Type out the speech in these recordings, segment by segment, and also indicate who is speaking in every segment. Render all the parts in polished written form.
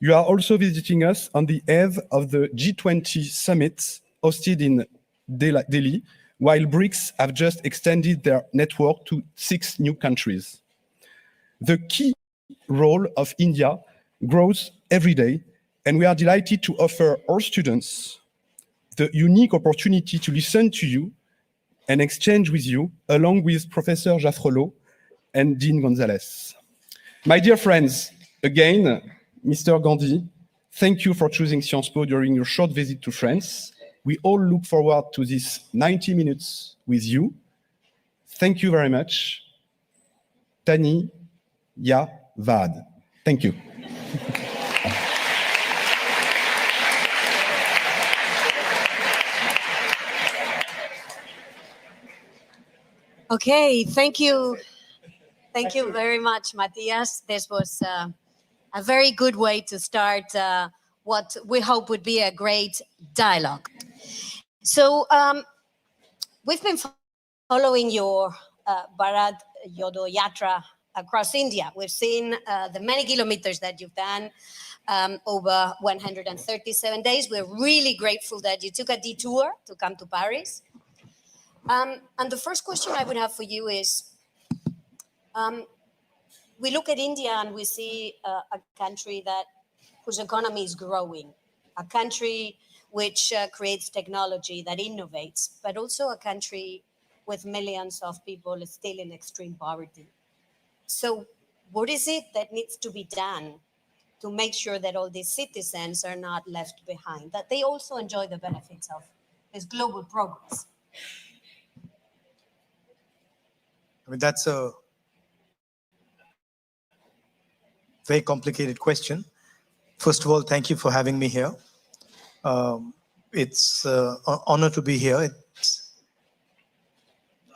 Speaker 1: You are also visiting us on the eve of the G20 summit hosted in Delhi, while BRICS have just extended their network to 6 new countries. The key role of India grows every day, and we are delighted to offer our students the unique opportunity to listen to you and exchange with you, along with Professor Jaffrelot and Dean Gonzalez. My dear friends, again, Mr. Gandhi, thank you for choosing Sciences Po during your short visit to France. We all look forward to this 90 minutes with you. Thank you very much. Tani Ya Vad. Thank you.
Speaker 2: Okay, thank you. Thank you very much, Matthias. This was a very good way to start what we hope would be a great dialogue. So we've been following your Bharat Jodo Yatra across India. We've seen the many kilometers that you've done over 137 days. We're really grateful that you took a detour to come to Paris. And the first question I would have for you is, we look at India and we see a country whose economy is growing, a country which creates technology, that innovates, but also a country with millions of people still in extreme poverty. So what is it that needs to be done to make sure that all these citizens are not left behind, that they also enjoy the benefits of this global progress?
Speaker 3: I mean, that's a very complicated question. First of all, thank you for having me here. It's an honor to be here.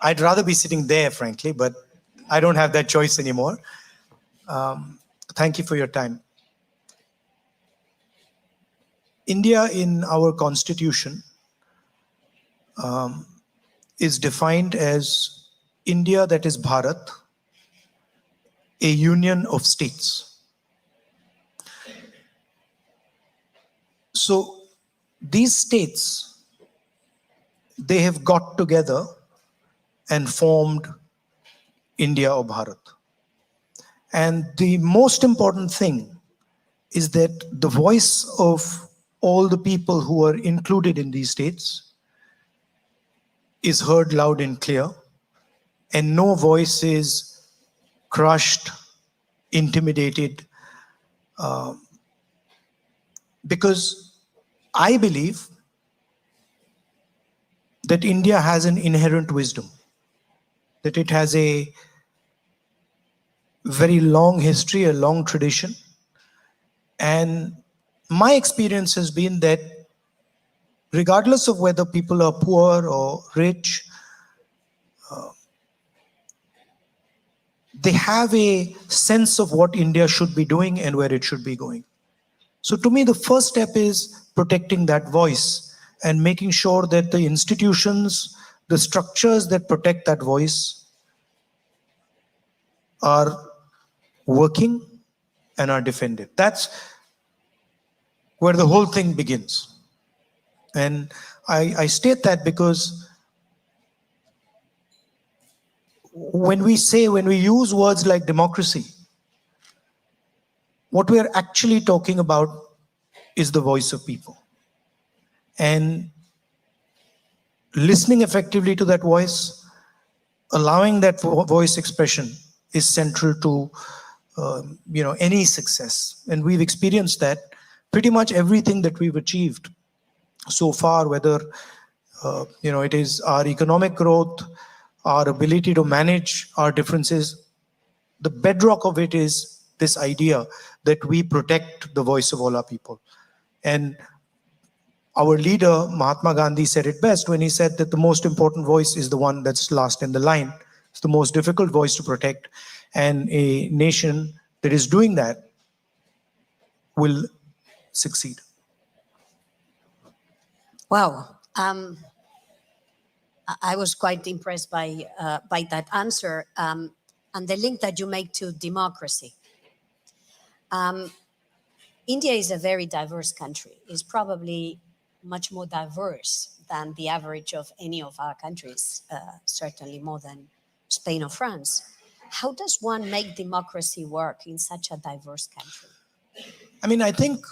Speaker 3: I'd rather be sitting there, frankly, but I don't have that choice anymore. Thank you for your time. India in our constitution is defined as India, that is Bharat, a union of states. So these states, they have got together and formed India or Bharat. And the most important thing is that the voice of all the people who are included in these states is heard loud and clear, and no voice is crushed, intimidated, because I believe that India has an inherent wisdom, that it has a very long history, a long tradition. And my experience has been that regardless of whether people are poor or rich, they have a sense of what India should be doing and where it should be going. So to me, the first step is protecting that voice and making sure that the institutions, the structures that protect that voice are working and are defended. That's where the whole thing begins. And I state that because when we use words like democracy, what we are actually talking about is the voice of people. And listening effectively to that voice, allowing that voice expression is central to any success. And we've experienced that pretty much everything that we've achieved so far, whether it is our economic growth, our ability to manage our differences, the bedrock of it is this idea that we protect the voice of all our people. And our leader, Mahatma Gandhi, said it best when he said that the most important voice is the one that's last in the line. It's the most difficult voice to protect. And a nation that is doing that will succeed.
Speaker 2: Wow. I was quite impressed by that answer and the link that you make to democracy. India is a very diverse country. It's probably much more diverse than the average of any of our countries, certainly more than Spain or France. How does one make democracy work in such a diverse country?
Speaker 3: I mean, I think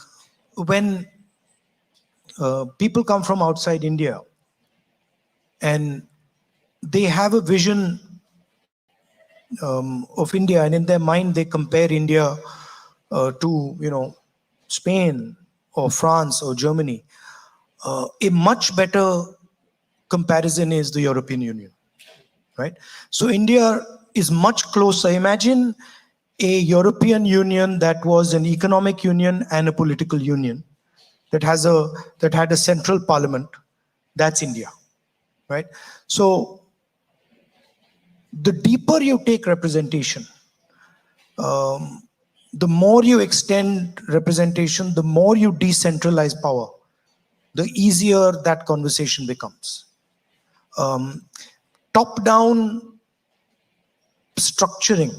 Speaker 3: when people come from outside India and they have a vision of India, and in their mind they compare India to, Spain or France or Germany, a much better comparison is the European Union, right? So India is much closer. Imagine a European Union that was an economic union and a political union that had a central parliament. That's India, right? So the deeper you take representation, the more you extend representation, the more you decentralize power, the easier that conversation becomes. Top-down structuring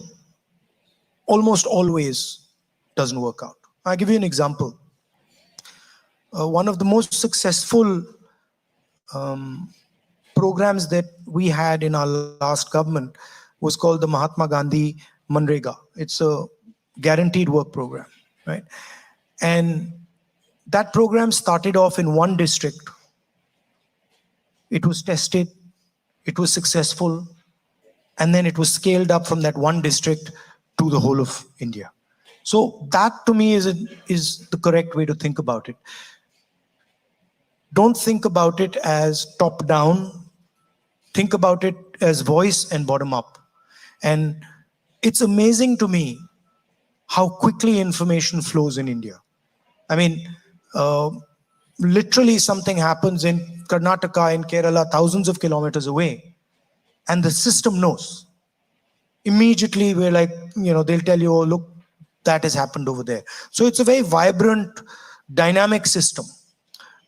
Speaker 3: almost always doesn't work out. I'll give you an example. One of the most successful programs that we had in our last government was called the Mahatma Gandhi Manrega. It's a guaranteed work program, right? And that program started off in one district. It was tested, it was successful, and then it was scaled up from that one district to the whole of India. So that to me is the correct way to think about it. Don't think about it as top down. Think about it as voice and bottom up. And it's amazing to me how quickly information flows in India. I mean, literally something happens in Karnataka, in Kerala, thousands of kilometers away, and the system knows. Immediately we're like, they'll tell you, oh, look, that has happened over there. So it's a very vibrant, dynamic system.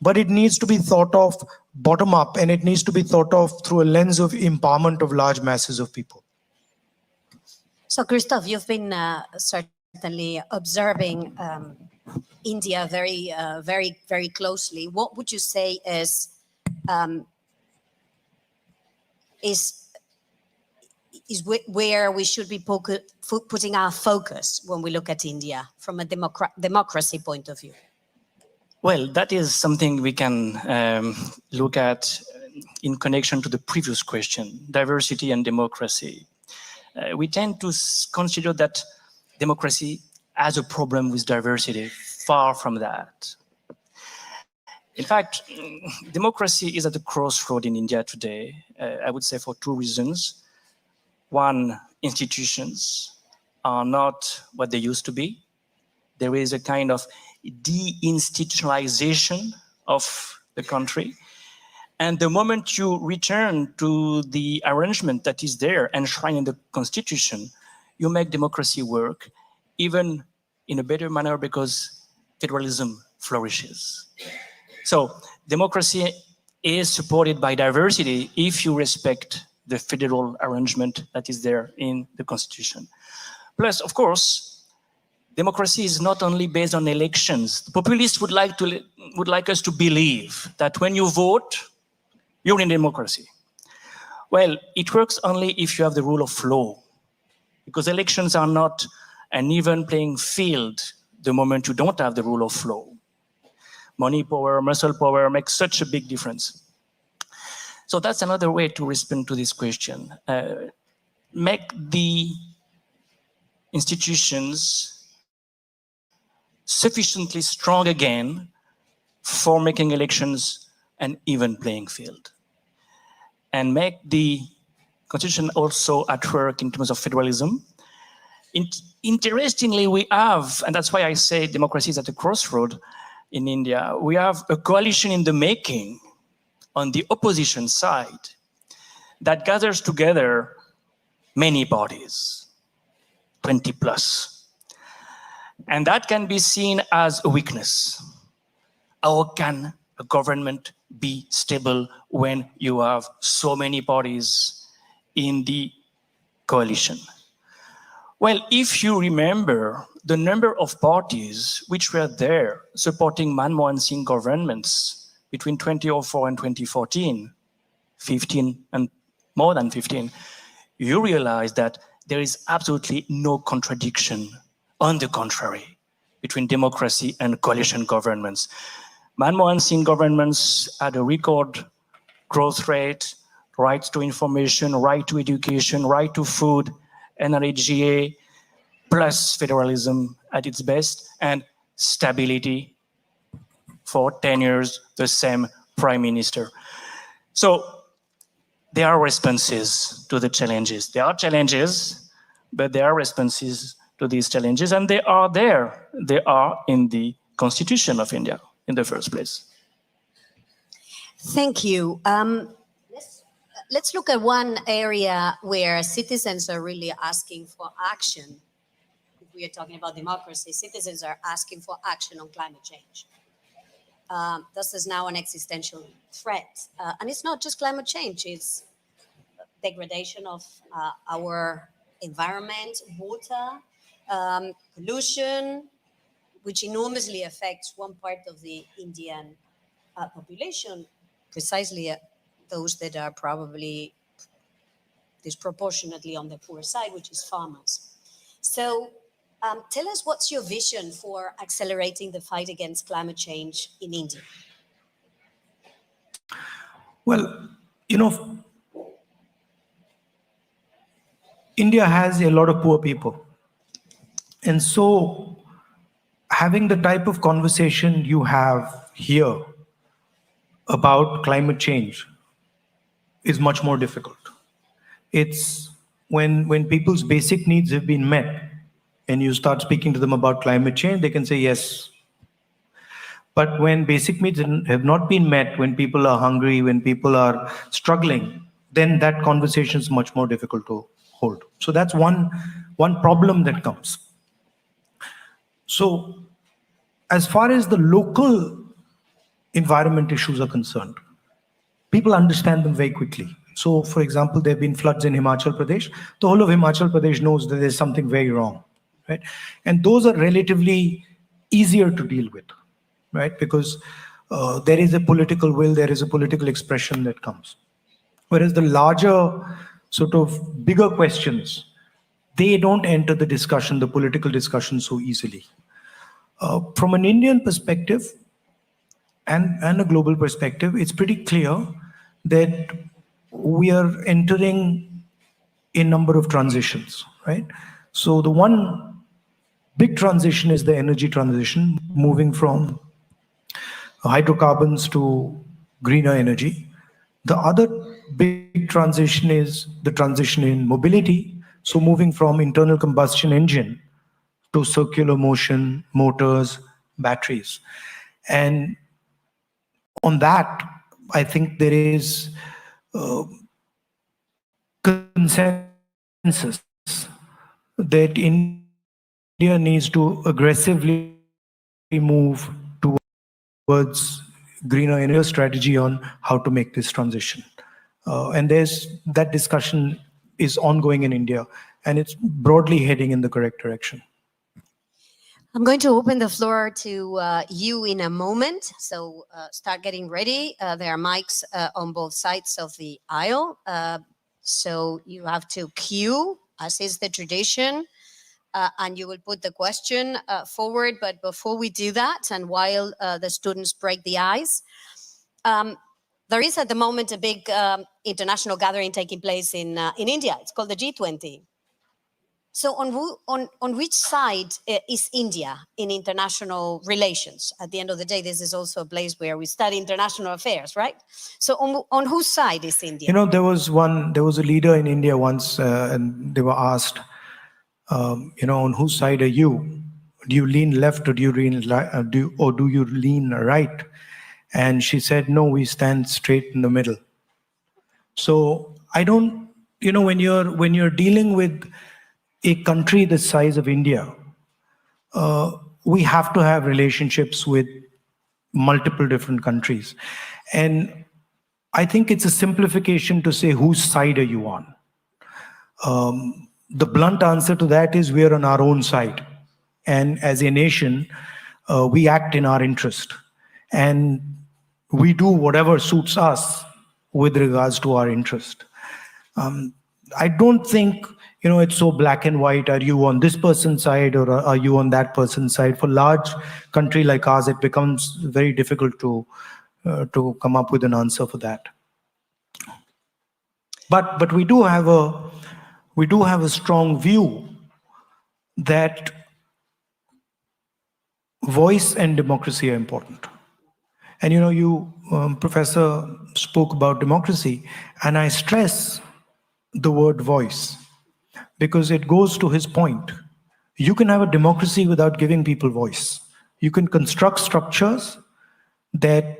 Speaker 3: But it needs to be thought of bottom up, and it needs to be thought of through a lens of empowerment of large masses of people.
Speaker 2: So, Christophe, you've been certainly observing India very, very closely. What would you say is where we should be putting our focus when we look at India from a democracy point of view?
Speaker 4: Well, that is something we can look at in connection to the previous question, diversity and democracy. We tend to consider that democracy has a problem with diversity. Far from that. In fact, democracy is at a crossroad in India today, I would say for two reasons. One, institutions are not what they used to be. There is a kind of deinstitutionalization of the country. And the moment you return to the arrangement that is there enshrined in the constitution, you make democracy work even in a better manner because federalism flourishes. So democracy is supported by diversity if you respect the federal arrangement that is there in the constitution. Plus, of course, democracy is not only based on elections. The populists would like us to believe that when you vote, you're in democracy. Well, it works only if you have the rule of law, because elections are not an even playing field the moment you don't have the rule of law. Money power, muscle power makes such a big difference. So that's another way to respond to this question. Make the institutions sufficiently strong again for making elections an even playing field. And make the constitution also at work in terms of federalism. Interestingly, we have, and that's why I say democracy is at a crossroad in India, we have a coalition in the making on the opposition side that gathers together many parties, 20 plus. And that can be seen as a weakness. How can a government be stable when you have so many parties in the coalition? Well, if you remember the number of parties which were there supporting Manmohan Singh governments between 2004 and 2014, 15 and more than 15, you realize that there is absolutely no contradiction. On the contrary, between democracy and coalition governments. Manmohan Singh governments had a record growth rate, right to information, right to education, right to food, NRHGA, plus federalism at its best, and stability for 10 years, the same prime minister. So there are responses to the challenges. There are challenges, but there are responses to these challenges, and they are there. They are in the Constitution of India in the first place.
Speaker 2: Thank you. Let's look at one area where citizens are really asking for action. If we are talking about democracy, citizens are asking for action on climate change. This is now an existential threat. And it's not just climate change, it's degradation of our environment, water, pollution, which enormously affects one part of the Indian population, precisely those that are probably disproportionately on the poor side, which is farmers. So tell us, what's your vision for accelerating the fight against climate change in India?
Speaker 3: Well, you know, India has a lot of poor people. And so having the type of conversation you have here about climate change is much more difficult. It's when people's basic needs have been met and you start speaking to them about climate change, they can say yes. But when basic needs have not been met, when people are hungry, when people are struggling, then that conversation is much more difficult to hold. So that's one problem that comes. So as far as the local environment issues are concerned, people understand them very quickly. So, for example, there have been floods in Himachal Pradesh. The whole of Himachal Pradesh knows that there's something very wrong, right? And those are relatively easier to deal with, right? Because there is a political will, there is a political expression that comes. Whereas the larger, sort of bigger questions, they don't enter the discussion, the political discussion so easily. From an Indian perspective and a global perspective, it's pretty clear that we are entering a number of transitions, right? So the one big transition is the energy transition, moving from hydrocarbons to greener energy. The other big transition is the transition in mobility. So moving from internal combustion engine to circular motion, motors, batteries. And on that, I think there is consensus that India needs to aggressively move towards greener energy strategy on how to make this transition. And that discussion is ongoing in India, and it's broadly heading in the correct direction.
Speaker 2: I'm going to open the floor to you in a moment, so start getting ready. There are mics on both sides of the aisle, so you have to queue, as is the tradition, and you will put the question forward. But before we do that, and while the students break the ice, there is at the moment a big international gathering taking place in India. It's called the G20. So on which side is India in international relations? At the end of the day, this is also a place where we study international affairs, right? So on whose side is India?
Speaker 3: You know, there was a leader in India once, and they were asked, on whose side are you? Do you lean left or do you lean right? And she said, no, we stand straight in the middle. So I don't, when you're dealing with a country the size of India, we have to have relationships with multiple different countries. And I think it's a simplification to say, whose side are you on? the blunt answer to that is we are on our own side. And as a nation, we act in our interest. And we do whatever suits us with regards to our interest. I don't think, it's so black and white. Are you on this person's side or are you on that person's side? For a large country like ours, it becomes very difficult to come up with an answer for that. But we do have a strong view that voice and democracy are important. And you, Professor, spoke about democracy, and I stress the word voice because it goes to his point. You can have a democracy without giving people voice. You can construct structures that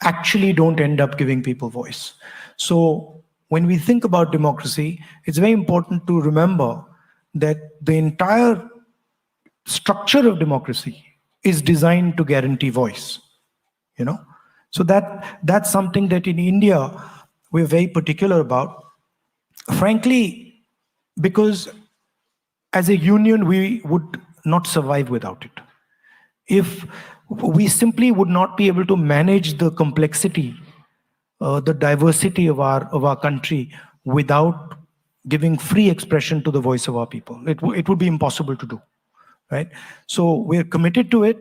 Speaker 3: actually don't end up giving people voice. So when we think about democracy, it's very important to remember that the entire structure of democracy is designed to guarantee voice. So that's something that in India we're very particular about. Frankly, because as a union we would not survive without it. If we simply would not be able to manage the complexity, the diversity of our country without giving free expression to the voice of our people. It would be impossible to do, right? So we're committed to it,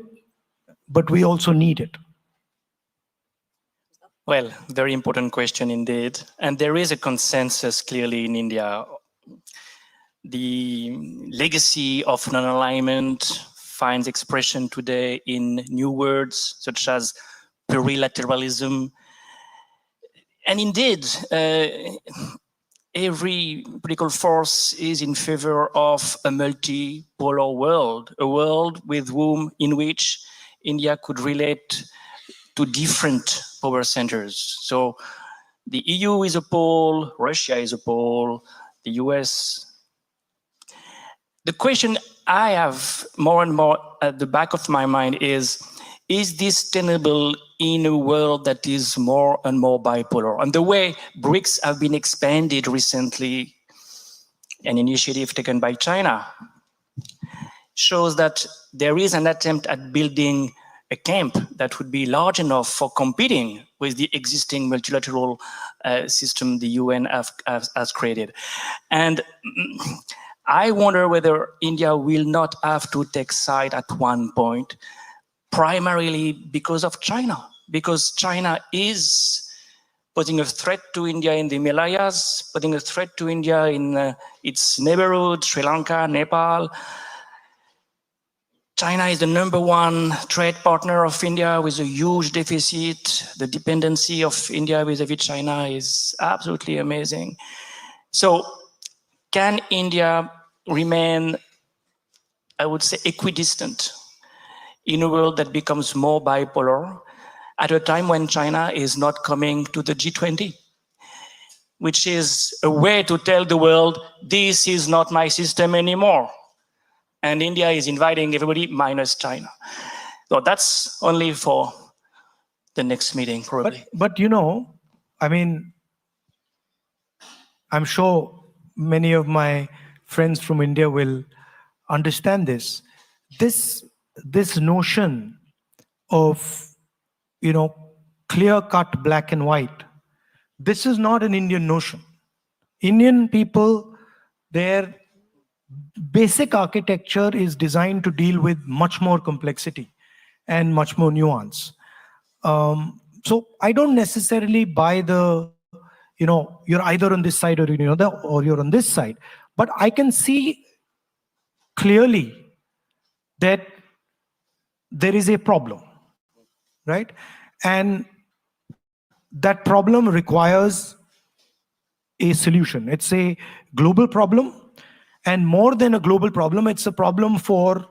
Speaker 3: but we also need it.
Speaker 4: Well, very important question indeed. And there is a consensus clearly in India. The legacy of non-alignment finds expression today in new words such as plurilateralism. And indeed, every political force is in favor of a multipolar world, a world in which India could relate to different power centers. So the EU is a pole, Russia is a pole, the US. The question I have more and more at the back of my mind is this tenable in a world that is more and more bipolar? And the way BRICS have been expanded recently, an initiative taken by China, shows that there is an attempt at building a camp that would be large enough for competing with the existing multilateral system the UN has created. And I wonder whether India will not have to take side at one point, primarily because of China, because China is posing a threat to India in the Himalayas, posing a threat to India in its neighborhood, Sri Lanka, Nepal. China is the #1 trade partner of India with a huge deficit. The dependency of India vis-a-vis China is absolutely amazing. So can India remain, I would say, equidistant in a world that becomes more bipolar at a time when China is not coming to the G20, which is a way to tell the world, this is not my system anymore. And India is inviting everybody minus China. So that's only for the next meeting, probably.
Speaker 3: But I mean, I'm sure many of my friends from India will understand this. This notion of, clear-cut black and white, this is not an Indian notion. Indian people, their basic architecture is designed to deal with much more complexity and much more nuance. So I don't necessarily buy you're either on this side or you're on this side. But I can see clearly that there is a problem, right? And that problem requires a solution. It's a global problem. And more than a global problem, it's a problem for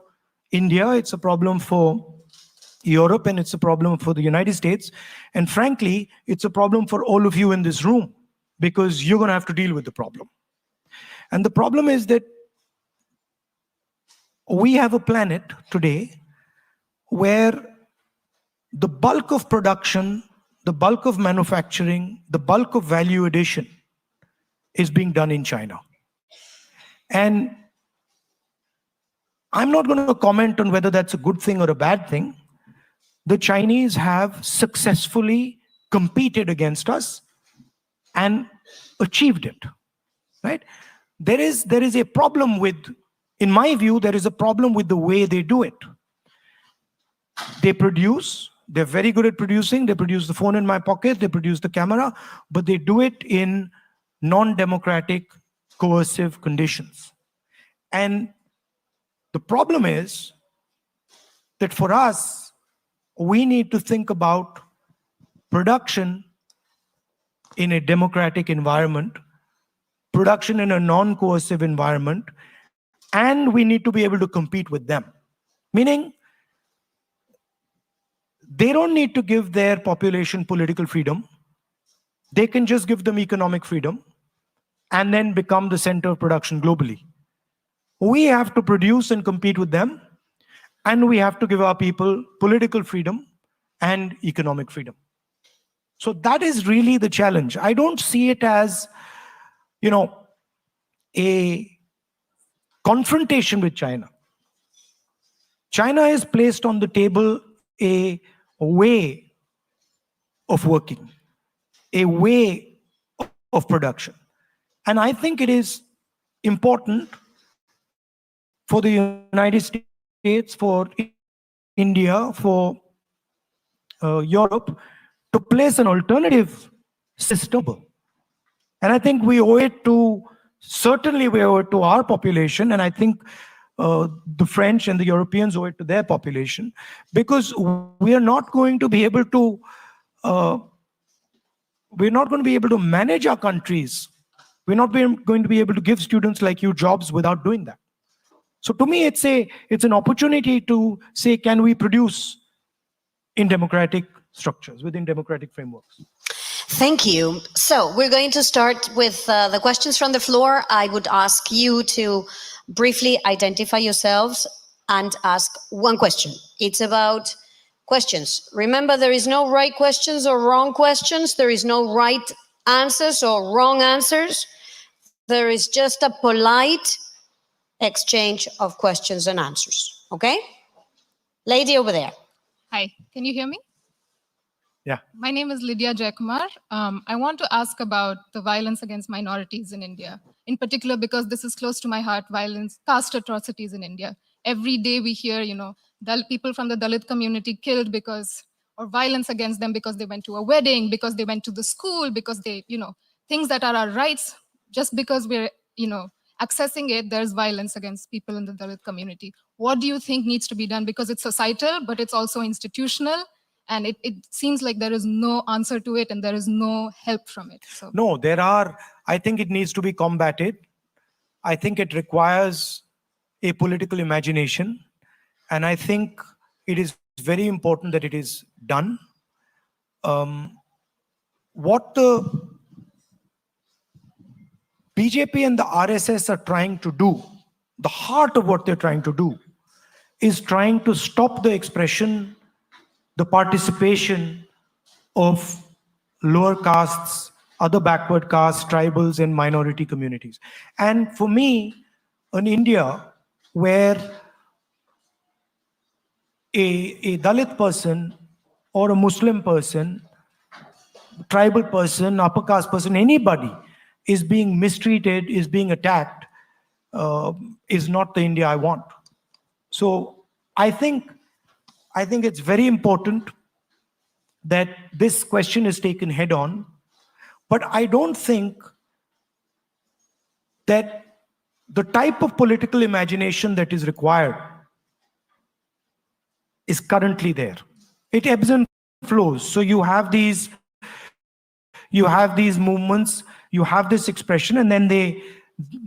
Speaker 3: India, it's a problem for Europe, and it's a problem for the United States. And frankly, it's a problem for all of you in this room, because you're going to have to deal with the problem. And the problem is that we have a planet today where the bulk of production, the bulk of manufacturing, the bulk of value addition is being done in China. And I'm not going to comment on whether that's a good thing or a bad thing. The Chinese have successfully competed against us and achieved it, right? There is a problem with, in my view, there is a problem with the way they do it. They produce, they're very good at producing, they produce the phone in my pocket, they produce the camera, but they do it in non-democratic, coercive conditions. And the problem is that for us, we need to think about production in a democratic environment, production in a non-coercive environment, and we need to be able to compete with them. Meaning, they don't need to give their population political freedom. They can just give them economic freedom and then become the center of production globally. We have to produce and compete with them, and we have to give our people political freedom and economic freedom. So that is really the challenge. I don't see it as, a confrontation with China. China has placed on the table a way of working, a way of production. And I think it is important for the United States, for India, for Europe to place an alternative system. And I think we owe it to, certainly we owe it to our population, and I think the French and the Europeans owe it to their population, because we are not going to be able to manage our countries. We're not going to be able to give students like you jobs without doing that. So to me, it's an opportunity to say, can we produce in democratic structures, within democratic frameworks?
Speaker 2: Thank you. So we're going to start with the questions from the floor. I would ask you to briefly identify yourselves and ask one question. It's about questions. Remember, there is no right questions or wrong questions. There is no right answers or wrong answers. There is just a polite exchange of questions and answers. Okay? Lady over there.
Speaker 5: Hi, can you hear me?
Speaker 3: Yeah.
Speaker 5: My name is Lydia Jaikumar. I want to ask about the violence against minorities in India, in particular because this is close to my heart, violence, caste atrocities in India. Every day we hear, people from the Dalit community killed because, or violence against them because they went to a wedding, because they went to the school, because they, things that are our rights, just because we're, accessing it, there's violence against people in the Dalit community. What do you think needs to be done? Because it's societal, but it's also institutional. And it seems like there is no answer to it and there is no help from it. So.
Speaker 3: No, I think it needs to be combated. I think it requires a political imagination. And I think it is very important that it is done. What the BJP and the RSS are trying to do, the heart of what they're trying to do, is trying to stop the expression, the participation of lower castes, other backward castes, tribals, and minority communities. And for me, in India, where a Dalit person or a Muslim person, tribal person, upper caste person, anybody is being mistreated, is being attacked, is not the India I want. So I think it's very important that this question is taken head on, but I don't think that the type of political imagination that is required is currently there. It ebbs and flows. So you have these movements, you have this expression, and then they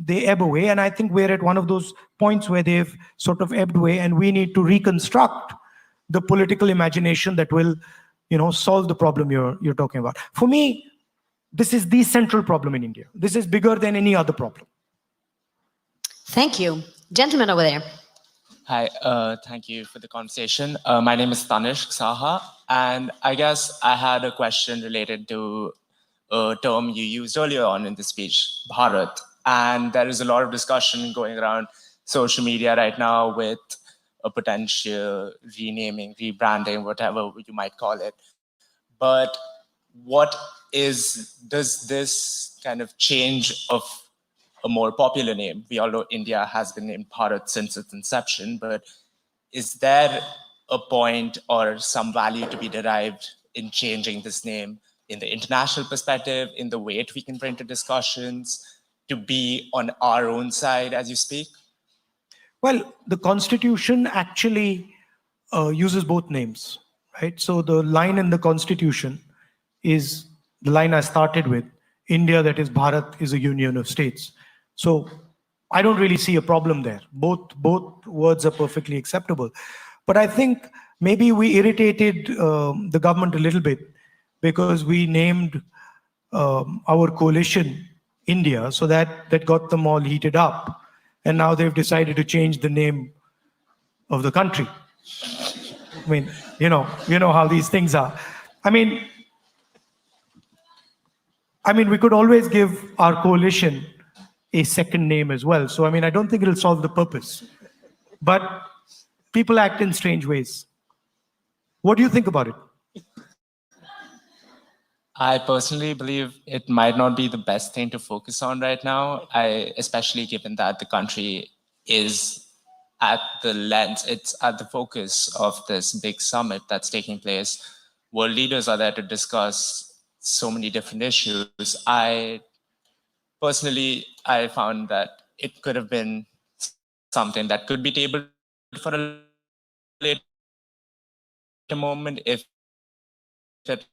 Speaker 3: ebb away. And I think we're at one of those points where they've sort of ebbed away, and we need to reconstruct the political imagination that will, solve the problem you're talking about. For me, this is the central problem in India. This is bigger than any other problem.
Speaker 2: Thank you. Gentleman over there.
Speaker 6: Hi, thank you for the conversation. My name is Tanishq Saha, and I guess I had a question related to a term you used earlier on in the speech, Bharat. And there is a lot of discussion going around social media right now with a potential renaming, rebranding, whatever you might call it. But does this kind of change of a more popular name? We all know India has been named Bharat since its inception, but is there a point or some value to be derived in changing this name in the international perspective, in the weight we can bring to discussions, to be on our own side as you speak?
Speaker 3: Well, the Constitution actually uses both names, right? So the line in the Constitution is the line I started with. India, that is Bharat, is a union of states. So I don't really see a problem there. Both words are perfectly acceptable. But I think maybe we irritated the government a little bit because we named our coalition India, so that got them all heated up. And now they've decided to change the name of the country. I mean, you know how these things are. I mean, we could always give our coalition a second name as well. So, I mean, I don't think it'll solve the purpose. But people act in strange ways. What do you think about it?
Speaker 6: I personally believe it might not be the best thing to focus on right now, especially given that the country is at the lens, it's at the focus of this big summit that's taking place. World leaders are there to discuss so many different issues. I found that it could have been something that could be tabled for a later moment if it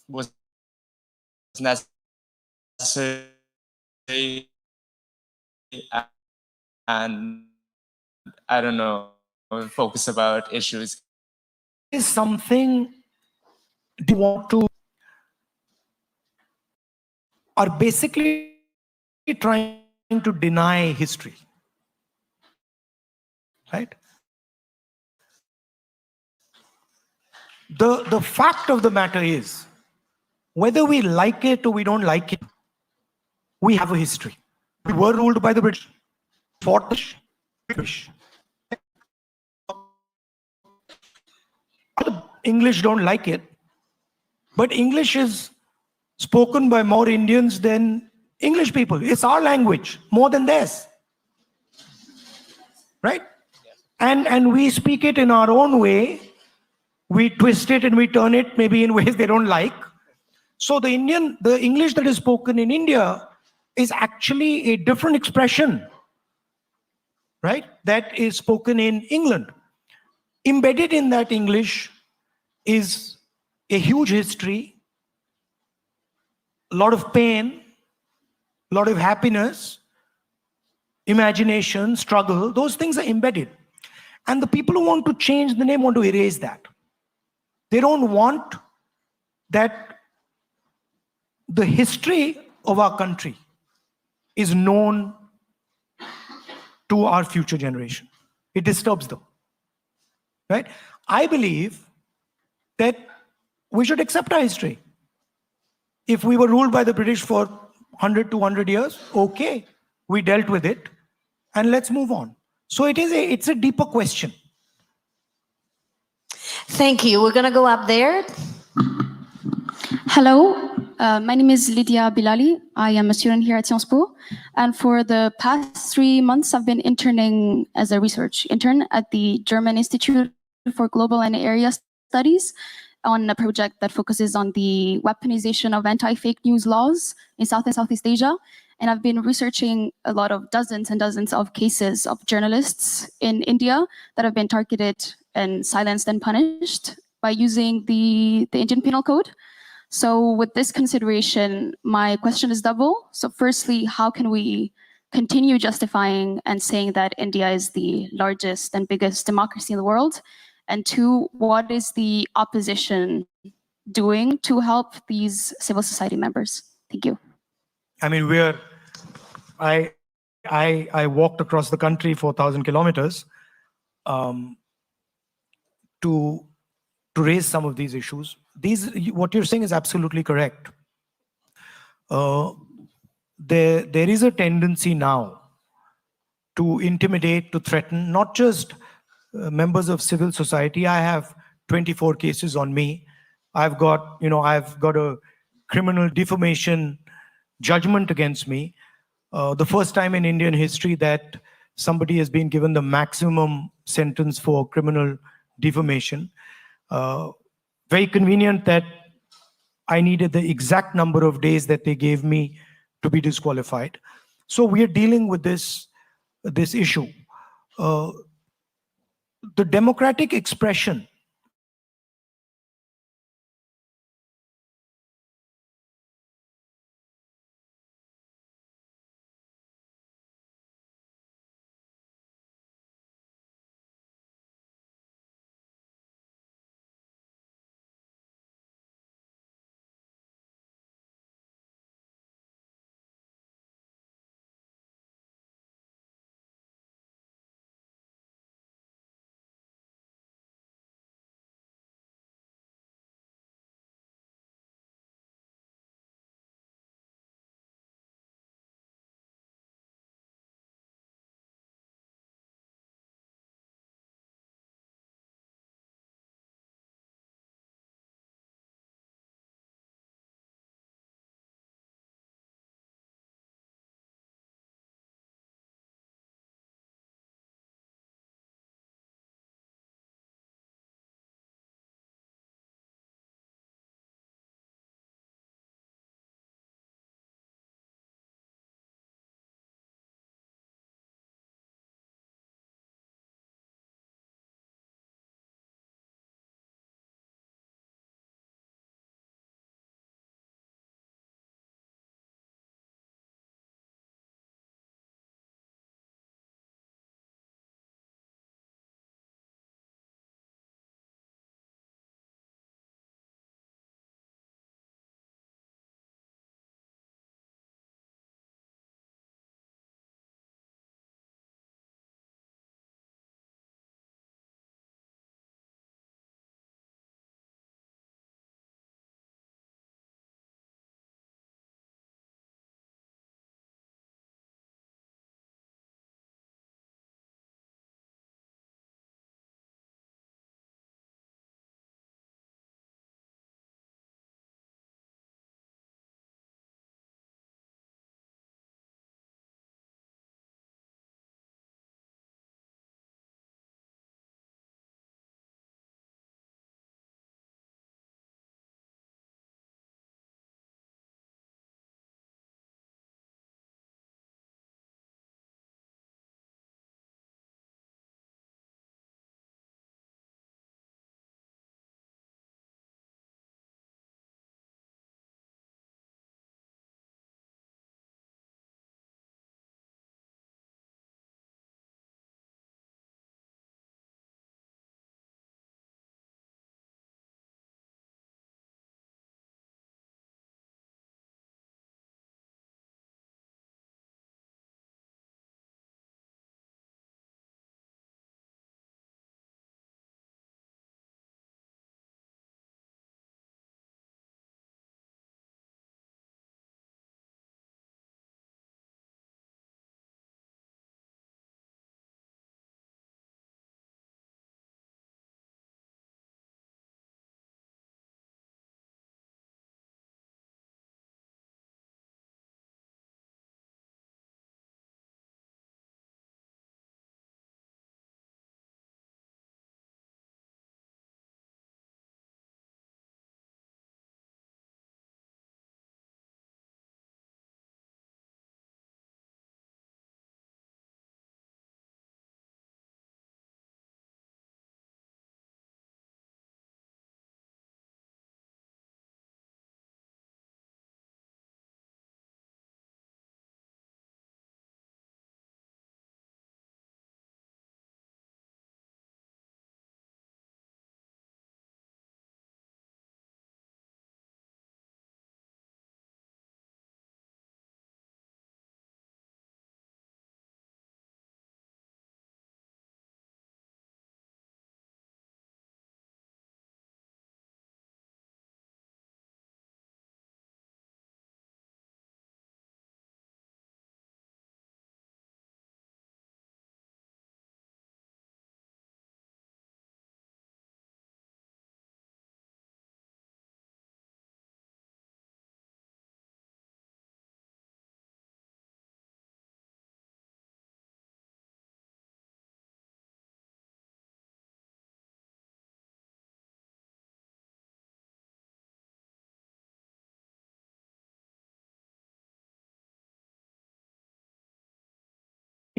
Speaker 6: was necessary, and I don't know, focus about issues.
Speaker 3: Is something do you want to are basically trying to deny history, right? The fact of the matter is, whether we like it or we don't like it, we have a history. We were ruled by the British, fought the British. The English don't like it, but English is spoken by more Indians than English people. It's our language, more than theirs. Right? And we speak it in our own way. We twist it and we turn it maybe in ways they don't like. So the English that is spoken in India is actually a different expression, right? That is spoken in England. Embedded in that English is a huge history, a lot of pain, a lot of happiness, imagination, struggle. Those things are embedded. And the people who want to change the name want to erase that. They don't want that the history of our country is known to our future generation. It disturbs them, right? I believe that we should accept our history. If we were ruled by the British for 100, 200 years, okay, we dealt with it, and let's move on. So it's a deeper question.
Speaker 2: Thank you. We're going to go up there.
Speaker 7: Hello, my name is Lydia Bilali. I am a student here at Sciences Po. And for the past 3 months, I've been interning as a research intern at the German Institute for Global and Area Studies on a project that focuses on the weaponization of anti-fake news laws in South and Southeast Asia. And I've been researching a lot of dozens and dozens of cases of journalists in India that have been targeted and silenced and punished by using the Indian Penal Code. So with this consideration, my question is double. So firstly, how can we continue justifying and saying that India is the largest and biggest democracy in the world? And two, what is the opposition doing to help these civil society members? Thank you.
Speaker 3: I mean, I walked across the country 4,000 kilometers to raise some of these issues. what you're saying is absolutely correct. There is a tendency now to intimidate, to threaten, not just members of civil society. I have 24 cases on me. I've got a criminal defamation judgment against me. The first time in Indian history that somebody has been given the maximum sentence for criminal defamation. Very convenient that I needed the exact number of days that they gave me to be disqualified. So we are dealing with this issue. The democratic expression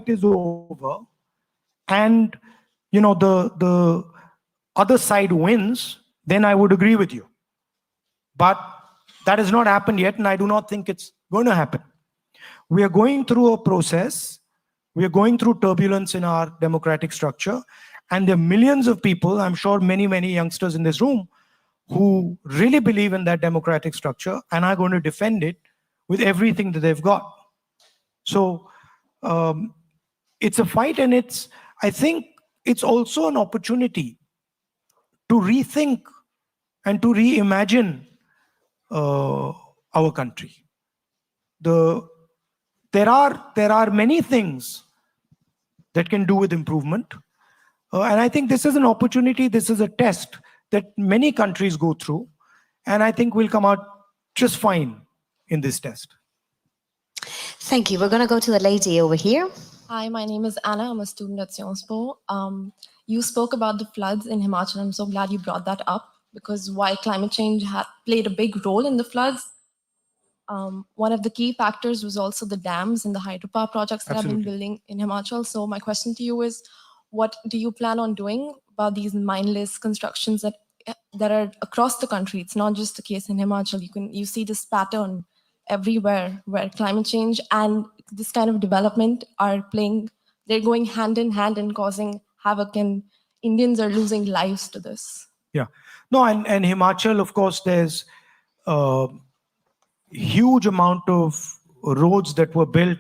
Speaker 3: fight is over and the other side wins, then I would agree with you. But that has not happened yet, and I do not think it's going to happen. We are going through a process. We are going through turbulence in our democratic structure, and there are millions of people, I'm sure many, many youngsters in this room, who really believe in that democratic structure and are going to defend it with everything that they've got. So it's a fight, and I think it's also an opportunity to rethink and to reimagine our country. There are many things that can do with improvement. And I think this is an opportunity, this is a test that many countries go through. And I think we'll come out just fine in this test.
Speaker 2: Thank you. We're going to go to the lady over here.
Speaker 8: Hi, my name is Anna. I'm a student at Sciences Po. You spoke about the floods in Himachal. I'm so glad you brought that up, because while climate change played a big role in the floods, one of the key factors was also the dams and the hydropower projects that have been building in Himachal. So my question to you is, what do you plan on doing about these mindless constructions that are across the country? It's not just the case in Himachal. You see this pattern everywhere where climate change and this kind of development they're going hand in hand and causing havoc, and Indians are losing lives to this.
Speaker 3: Yeah. No, and Himachal, of course, there's huge amount of roads that were built,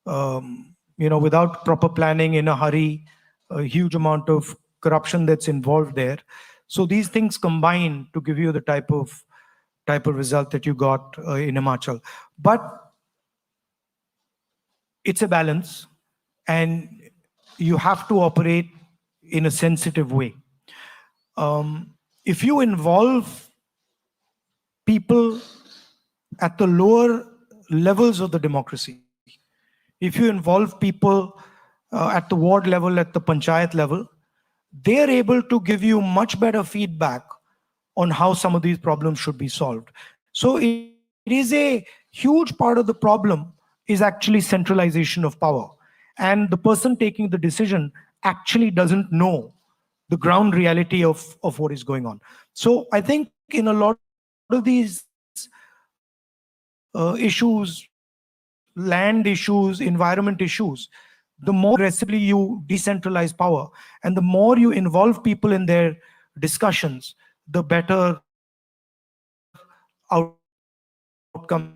Speaker 3: without proper planning, in a hurry, a huge amount of corruption that's involved there. So these things combine to give you the type of result that you got in Himachal. But it's a balance, and you have to operate in a sensitive way. If you involve people at the lower levels of the democracy, if you involve people at the ward level, at the panchayat level, they're able to give you much better feedback on how some of these problems should be solved. So it is a huge part of the problem is actually centralization of power. And the person taking the decision actually doesn't know the ground reality of what is going on. So I think in a lot of these issues, land issues, environment issues, the more aggressively you decentralize power and the more you involve people in their discussions, the better outcomes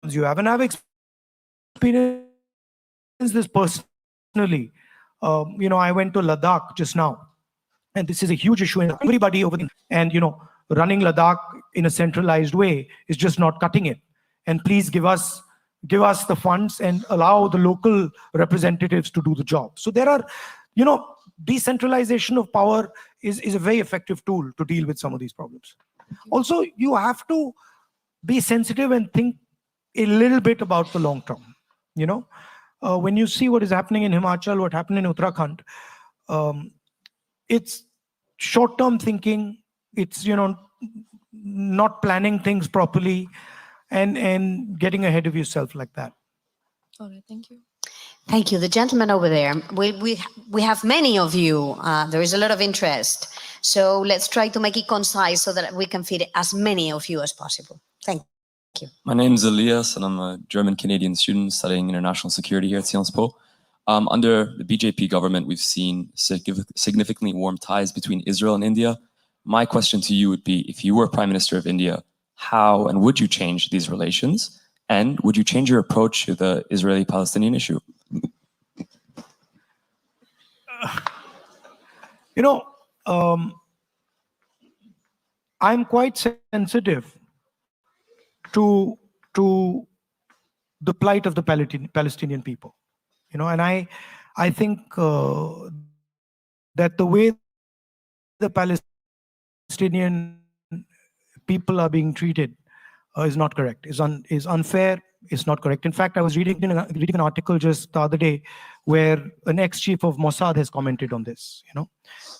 Speaker 3: you have. And I've experienced this personally. I went to Ladakh just now, and this is a huge issue in everybody over there. And running Ladakh in a centralized way is just not cutting it. And please give us the funds and allow the local representatives to do the job. So there are, decentralization of power is a very effective tool to deal with some of these problems. Also, you have to be sensitive and think a little bit about the long term. When you see what is happening in Himachal, what happened in Uttarakhand, it's short-term thinking. It's not planning things properly, and getting ahead of yourself like that.
Speaker 8: All right, thank you.
Speaker 2: Thank you. The gentleman over there. We have many of you. There is a lot of interest. So let's try to make it concise so that we can fit as many of you as possible. Thank you.
Speaker 9: My name is Elias, and I'm a German-Canadian student studying international security here at Sciences Po. Under the BJP government, we've seen significantly warm ties between Israel and India. My question to you would be, if you were Prime Minister of India, how and would you change these relations? And would you change your approach to the Israeli-Palestinian issue?
Speaker 3: I'm quite sensitive to the plight of the Palestinian people, and I think that the way the Palestinian people are being treated is not correct, is unfair, is not correct. In fact, I was reading an article just the other day where an ex-chief of Mossad has commented on this,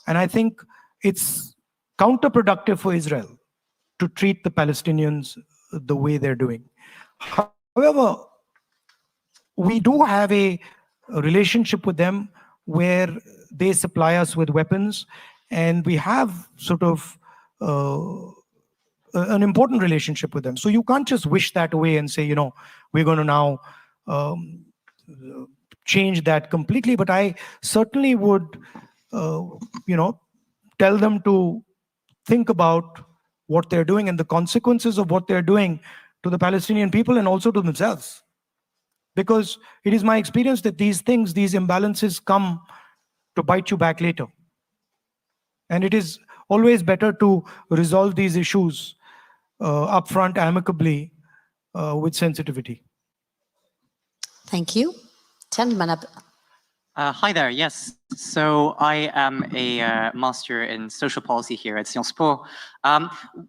Speaker 3: and I think it's counterproductive for Israel to treat the Palestinians the way they're doing. However, we do have a a relationship with them where they supply us with weapons, and we have sort of an important relationship with them. So you can't just wish that away and say, we're going to now change that completely. But I certainly would, tell them to think about what they're doing and the consequences of what they're doing to the Palestinian people and also to themselves. Because it is my experience that these things, these imbalances come to bite you back later. And it is always better to resolve these issues upfront, amicably, with sensitivity.
Speaker 2: Thank you. Gentleman up.
Speaker 10: Hi there, yes. So I am a master in social policy here at Sciences Po.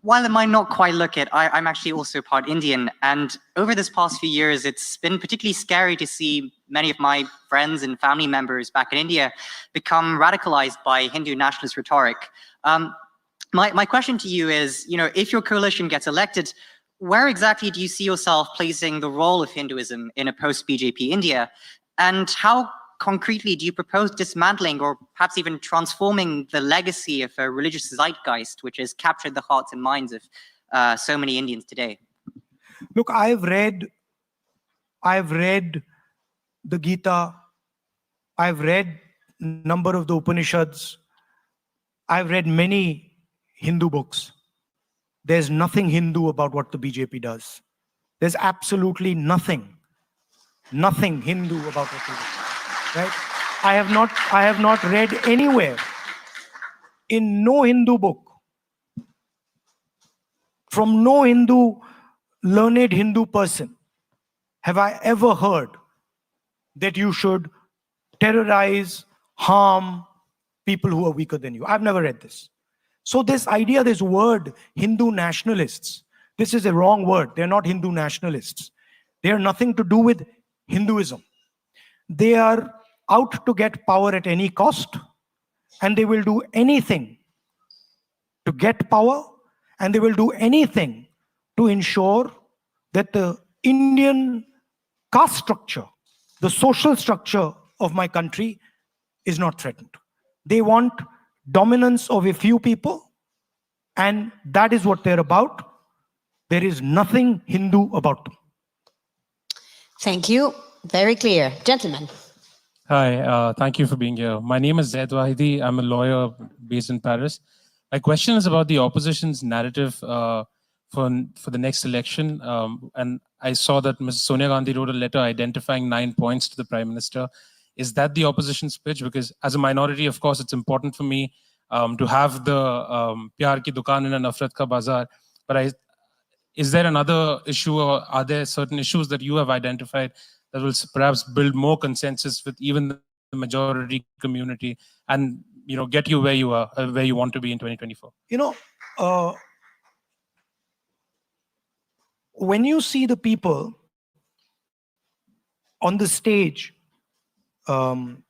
Speaker 10: While it might not quite look it, I'm actually also part Indian. And over this past few years, it's been particularly scary to see many of my friends and family members back in India become radicalized by Hindu nationalist rhetoric. My question to you is, if your coalition gets elected, where exactly do you see yourself placing the role of Hinduism in a post-BJP India? And how concretely do you propose dismantling or perhaps even transforming the legacy of a religious zeitgeist which has captured the hearts and minds of so many Indians today?
Speaker 3: Look, I've read the Gita, I've read a number of the Upanishads, I've read many Hindu books. There's nothing Hindu about what the BJP does. There's absolutely nothing Hindu about what they do. Right? I have not read anywhere, in no Hindu book, from no learned Hindu person, have I ever heard that you should terrorize, harm people who are weaker than you. I've never read this. So this idea, this word, Hindu nationalists, this is a wrong word. They're not Hindu nationalists. They are nothing to do with Hinduism. They are out to get power at any cost, and they will do anything to get power, and they will do anything to ensure that the Indian caste structure, the social structure of my country is not threatened. They want dominance of a few people, and that is what they're about. There is nothing Hindu about them.
Speaker 2: Thank you. Very clear. Gentlemen.
Speaker 11: Hi, thank you for being here. My name is Zaid Wahidi. I'm a lawyer based in Paris. My question is about the opposition's narrative for the next election. And I saw that Ms. Sonia Gandhi wrote a letter identifying 9 points to the Prime Minister. Is that the opposition's pitch? Because as a minority, of course, it's important for me to have the Pyar ki Dukaan in a Nafrat ka Bazaar. But is there another issue, or are there certain issues that you have identified that will perhaps build more consensus with even the majority community and get you where you are, where you want to be in 2024?
Speaker 3: When you see the people on the stage in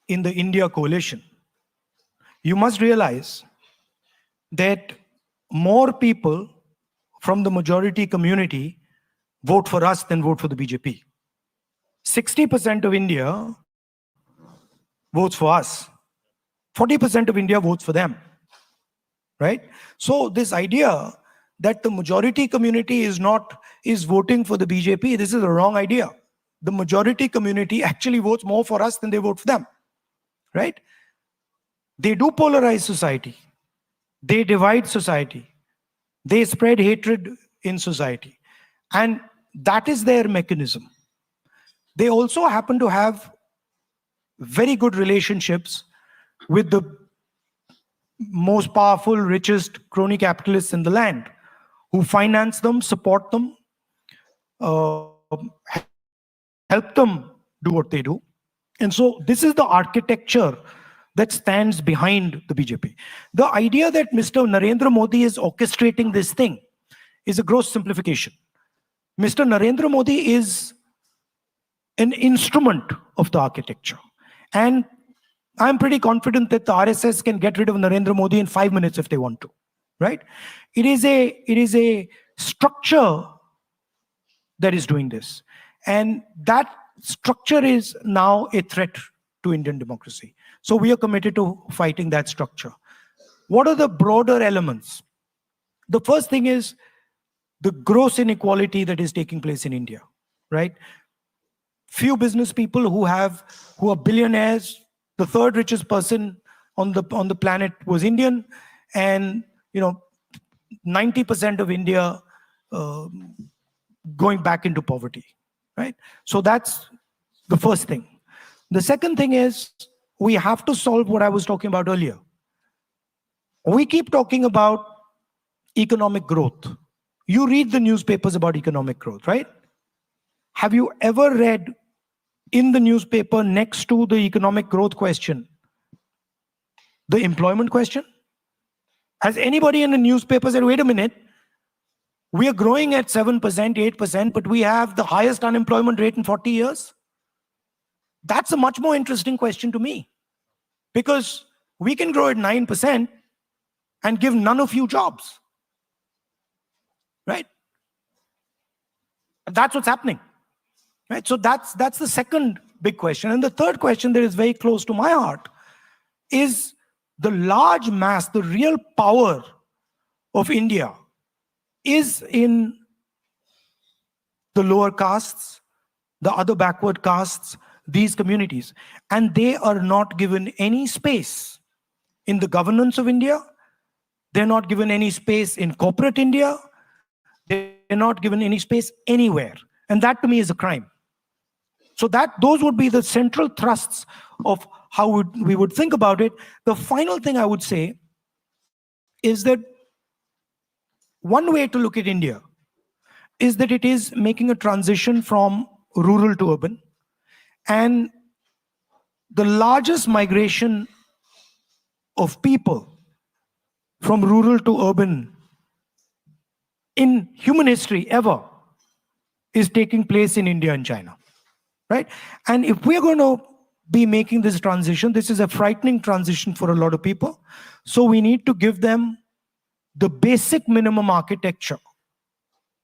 Speaker 3: the India coalition, you must realize that more people from the majority community vote for us than vote for the BJP. 60% of India votes for us. 40% of India votes for them. Right? So this idea that the majority community is voting for the BJP, this is a wrong idea. The majority community actually votes more for us than they vote for them. Right? They do polarize society. They divide society. They spread hatred in society. And that is their mechanism. They also happen to have very good relationships with the most powerful, richest crony capitalists in the land, who finance them, support them, help them do what they do. And so this is the architecture that stands behind the BJP. The idea that Mr. Narendra Modi is orchestrating this thing is a gross simplification. Mr. Narendra Modi is an instrument of the architecture. And I'm pretty confident that the RSS can get rid of Narendra Modi in 5 minutes if they want to, right? It is a structure that is doing this. And that structure is now a threat to Indian democracy. So we are committed to fighting that structure. What are the broader elements? The first thing is the gross inequality that is taking place in India, right? Few business people who are billionaires. The third richest person on the planet was Indian, and 90% of India going back into poverty, right? So that's the first thing. The second thing is we have to solve what I was talking about earlier. We keep talking about economic growth. You read the newspapers about economic growth, right? Have you ever read in the newspaper next to the economic growth question, the employment question? Has anybody in the newspaper said, wait a minute, we are growing at 7%, 8%, but we have the highest unemployment rate in 40 years? That's a much more interesting question to me, because we can grow at 9% and give none of you jobs, right? That's what's happening, right? So that's the second big question. And the third question that is very close to my heart is the large mass, the real power of India is in the lower castes, the other backward castes, these communities. And they are not given any space in the governance of India. They're not given any space in corporate India. They're not given any space anywhere. And that to me is a crime. So those would be the central thrusts of how we would think about it. The final thing I would say is that one way to look at India is that it is making a transition from rural to urban. And the largest migration of people from rural to urban in human history ever is taking place in India and China, right? And if we're going to be making this transition, this is a frightening transition for a lot of people. So we need to give them the basic minimum architecture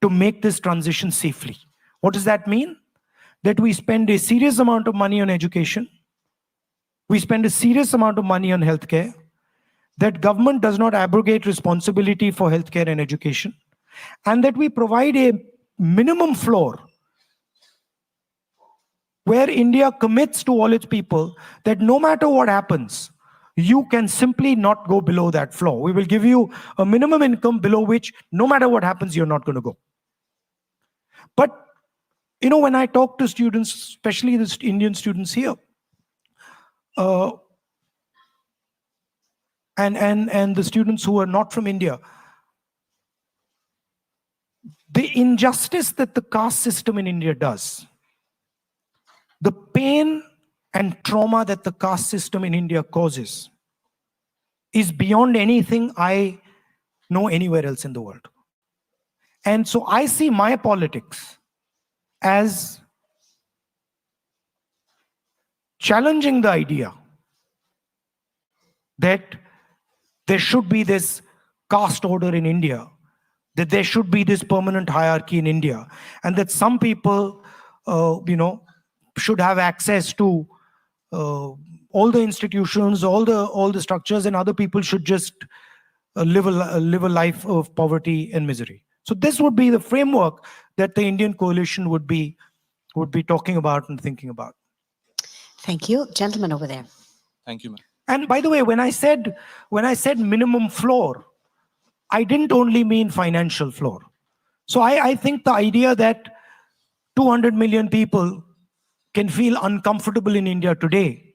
Speaker 3: to make this transition safely. What does that mean? That we spend a serious amount of money on education. We spend a serious amount of money on healthcare. That government does not abrogate responsibility for healthcare and education. And that we provide a minimum floor where India commits to all its people that no matter what happens, you can simply not go below that floor. We will give you a minimum income below which no matter what happens, you're not going to go. But, when I talk to students, especially the Indian students here, and the students who are not from India, the injustice that the caste system in India does, the pain and trauma that the caste system in India causes is beyond anything I know anywhere else in the world. And so I see my politics as challenging the idea that there should be this caste order in India, that there should be this permanent hierarchy in India, and that some people, should have access to all the institutions, all the structures, and other people should just live a life of poverty and misery. So this would be the framework that the Indian coalition would be talking about and thinking about.
Speaker 2: Thank you. Gentleman over there.
Speaker 12: Thank you, ma'am.
Speaker 3: And by the way, when I said minimum floor, I didn't only mean financial floor. So I think the idea that 200 million people can feel uncomfortable in India today,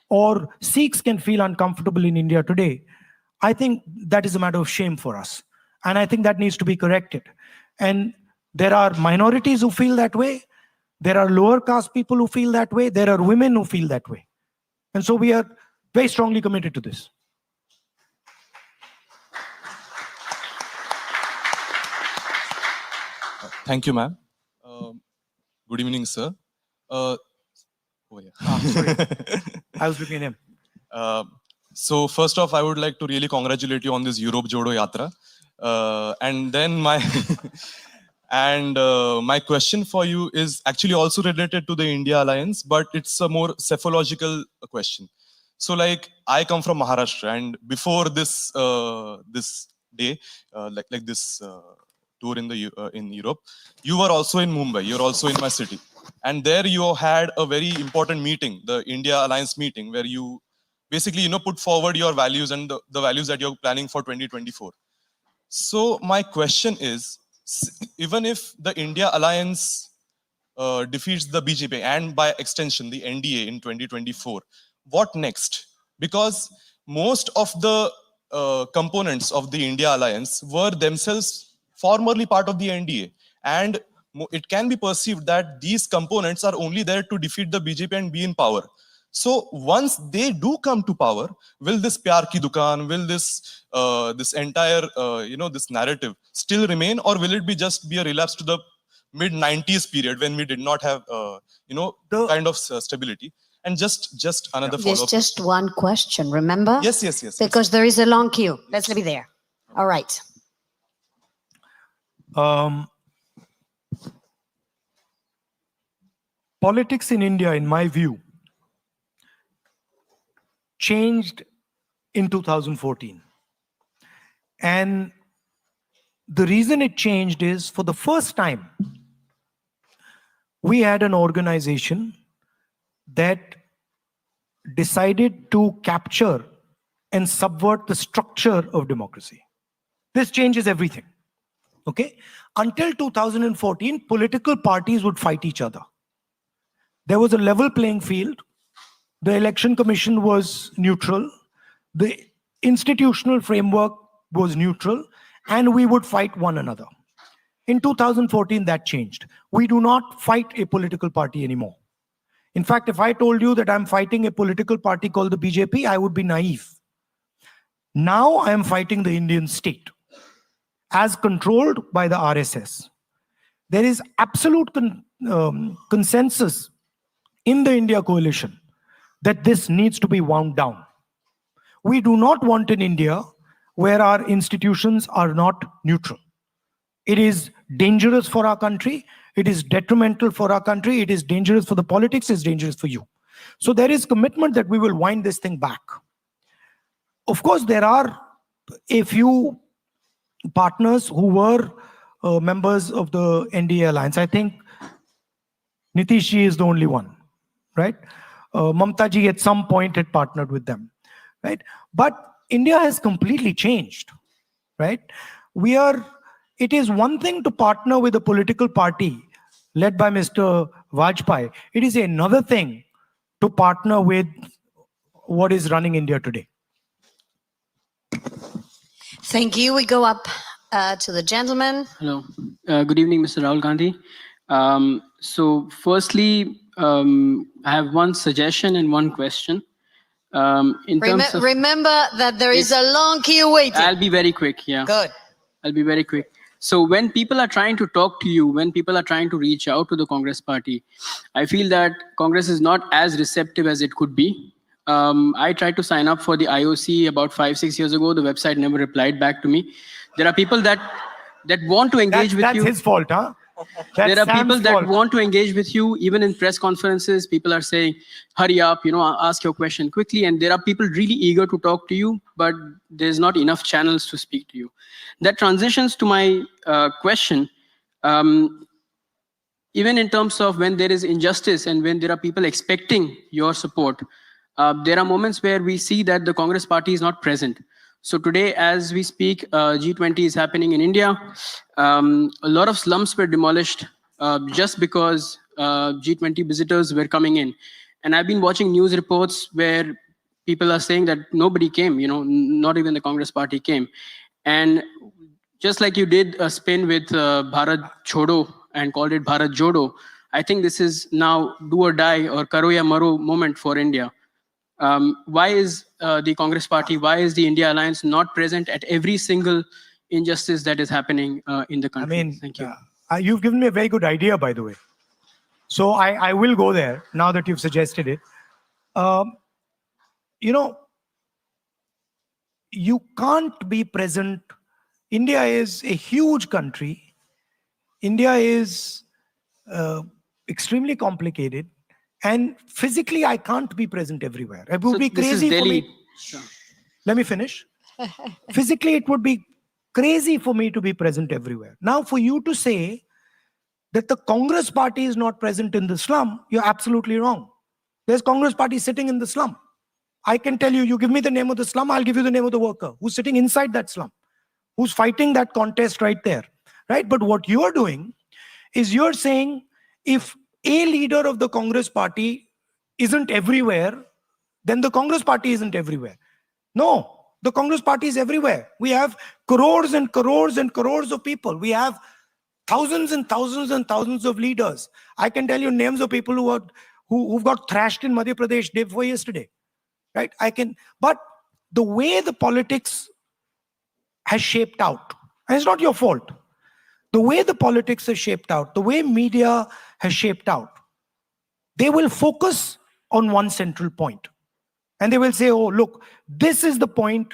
Speaker 3: or Sikhs can feel uncomfortable in India today, I think that is a matter of shame for us. And I think that needs to be corrected. And there are minorities who feel that way. There are lower caste people who feel that way. There are women who feel that way. And so we are very strongly committed to this.
Speaker 12: Thank you, ma'am. Good evening, sir.
Speaker 3: Sorry. I was looking at him.
Speaker 12: So first off, I would like to really congratulate you on this Europe Jodo Yatra. And then And my question for you is actually also related to the India alliance, but it's a more psephological question. So like I come from Maharashtra, and before this this day, like this tour in Europe, you were also in Mumbai. You're also in my city, and there you had a very important meeting, the India alliance meeting, where you basically put forward your values and the values that you're planning for 2024. So my question is, even if the India alliance defeats the BJP and by extension the NDA in 2024, what next? Because most of the components of the India alliance were themselves formerly part of the NDA, and it can be perceived that these components are only there to defeat the BJP and be in power. So once they do come to power, will this pyar ki dukan, will this this entire this narrative still remain, or will it be just be a relapse to the mid 90s period when we did not have kind of stability? And just another follow-up.
Speaker 2: There's just one question, remember?
Speaker 12: Yes.
Speaker 2: Because there is a long queue. Let's be there. All right.
Speaker 3: Politics in India, in my view, changed in 2014. And the reason it changed is, for the first time, we had an organization that decided to capture and subvert the structure of democracy. This changes everything. Okay? Until 2014, political parties would fight each other. There was a level playing field. The election commission was neutral. The institutional framework was neutral, and we would fight one another. In 2014, that changed. We do not fight a political party anymore. In fact, if I told you that I'm fighting a political party called the BJP, I would be naive. Now I am fighting the Indian state, as controlled by the RSS. There is absolute consensus in the India coalition that this needs to be wound down. We do not want an India where our institutions are not neutral. It is dangerous for our country. It is detrimental for our country. It is dangerous for the politics. It's dangerous for you. So there is commitment that we will wind this thing back. Of course, there are a few partners who were members of the NDA alliance. I think Nitish ji is the only one, right? Mamta ji at some point had partnered with them, right? But India has completely changed, right? It is one thing to partner with a political party led by Mr. Vajpayee. It is another thing to partner with what is running India today.
Speaker 2: Thank you. We go up to the gentleman.
Speaker 13: Hello. Good evening, Mr. Rahul Gandhi. So firstly, I have one suggestion and one question.
Speaker 2: Remember that there is a long queue waiting.
Speaker 13: I'll be very quick, yeah.
Speaker 2: Good.
Speaker 13: I'll be very quick. So when people are trying to talk to you, when people are trying to reach out to the Congress party, I feel that Congress is not as receptive as it could be. I tried to sign up for the IOC about 5-6 years ago. The website never replied back to me. There are people that want to engage with you.
Speaker 3: That's his fault, huh?
Speaker 13: There are people that want to engage with you, even in press conferences. People are saying, hurry up, ask your question quickly. And there are people really eager to talk to you, but there's not enough channels to speak to you. That transitions to my question. Even in terms of when there is injustice and when there are people expecting your support, there are moments where we see that the Congress party is not present. So today, as we speak, G20 is happening in India. A lot of slums were demolished just because G20 visitors were coming in. And I've been watching news reports where people are saying that nobody came, not even the Congress party came. And just like you did a spin with Bharat Chodo and called it Bharat Jodo, I think this is now do or die or karo ya maro moment for India. Why is the Congress party, why is the India Alliance not present at every single injustice that is happening in the country?
Speaker 3: I mean,
Speaker 13: thank you.
Speaker 3: You've given me a very good idea, by the way. So I will go there now that you've suggested it. You can't be present. India is a huge country. India is extremely complicated, and physically I can't be present everywhere. It would be crazy for me. Let me finish. Physically, it would be crazy for me to be present everywhere. Now, for you to say that the Congress party is not present in the slum, you're absolutely wrong. There's Congress party sitting in the slum. I can tell you, you give me the name of the slum, I'll give you the name of the worker who's sitting inside that slum, who's fighting that contest right there, right? But what you're doing is you're saying if a leader of the Congress party isn't everywhere, then the Congress party isn't everywhere. No, the Congress party is everywhere. We have crores and crores and crores of people. We have thousands and thousands and thousands of leaders. I can tell you names of people who've got thrashed in Madhya Pradesh day before yesterday, right? But the way the politics has shaped out, and it's not your fault, the way the politics has shaped out, the way media has shaped out, they will focus on one central point. And they will say, oh, look, this is the point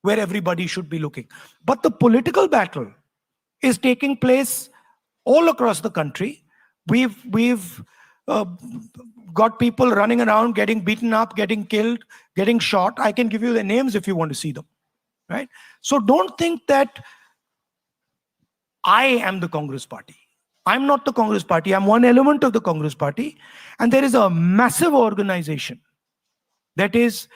Speaker 3: where everybody should be looking. But the political battle is taking place all across the country. We've got people running around, getting beaten up, getting killed, getting shot. I can give you the names if you want to see them, right? So don't think that I am the Congress party. I'm not the Congress party. I'm one element of the Congress party. And there is a massive organization that is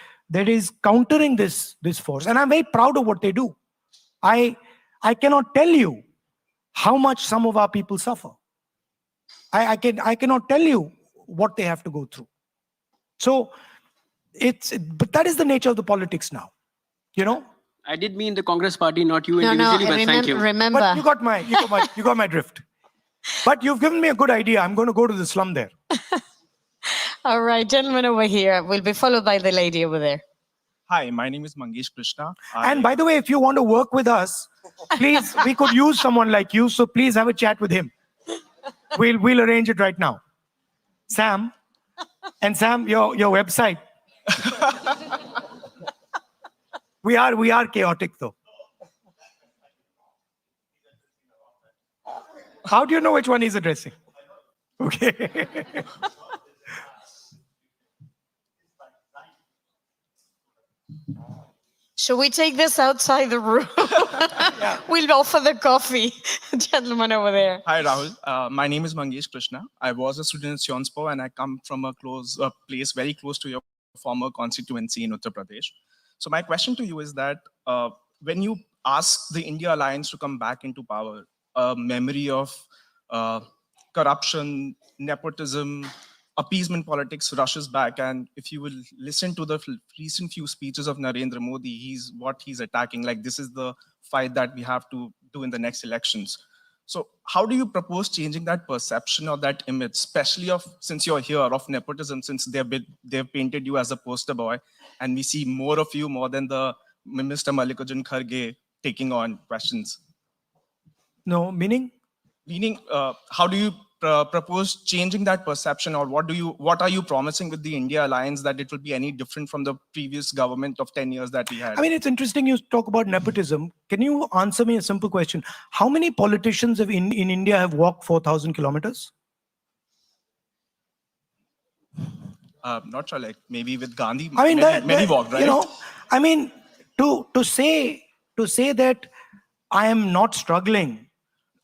Speaker 3: countering this force. And I'm very proud of what they do. I cannot tell you how much some of our people suffer. I cannot tell you what they have to go through. So but that is the nature of the politics now, you know.
Speaker 13: I did mean the Congress party, not you individually, but thank you.
Speaker 2: Remember.
Speaker 3: But you got my drift. But you've given me a good idea. I'm going to go to the slum there.
Speaker 2: All right, gentleman over here will be followed by the lady over there.
Speaker 6: Hi, my name is Mangesh Krishna.
Speaker 3: And by the way, if you want to work with us, please, we could use someone like you. So please have a chat with him. We'll arrange it right now. Sam, your website. We are chaotic though. How do you know which one he's addressing? Okay.
Speaker 2: Should we take this outside the room?
Speaker 6: Yeah.
Speaker 2: We'll offer the coffee. Gentleman over there.
Speaker 6: Hi, Rahul. My name is Mangesh Krishna. I was a student at Sionspur and I come from a place very close to your former constituency in Uttar Pradesh. So my question to you is that when you ask the India Alliance to come back into power, a memory of corruption, nepotism, appeasement politics rushes back. And if you will listen to the recent few speeches of Narendra Modi, he's attacking. Like, this is the fight that we have to do in the next elections. So how do you propose changing that perception or that image, especially since you're here, of nepotism, since they've painted you as a poster boy, and we see more of you more than the Mr. Mallikarjun Kharge taking on questions?
Speaker 3: No, meaning?
Speaker 6: Meaning, how do you propose changing that perception, or what are you promising with the India Alliance that it will be any different from the previous government of 10 years that we had?
Speaker 3: I mean, it's interesting you talk about nepotism. Can you answer me a simple question? How many politicians in India have walked 4,000 kilometers?
Speaker 6: Not sure, like maybe with Gandhi,
Speaker 3: I mean,
Speaker 6: many walked, right?
Speaker 3: You know, I mean, to say that I am not struggling,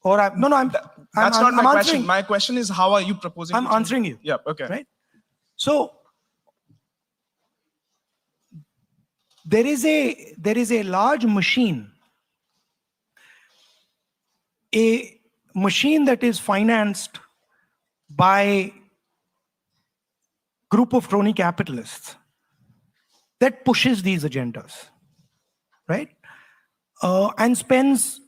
Speaker 3: or that's
Speaker 6: not my question. My question is, how are you proposing?
Speaker 3: I'm answering you.
Speaker 6: Yeah. Okay.
Speaker 3: Right. So there is a large machine, a machine that is financed by group of crony capitalists that pushes these agendas, right? And spends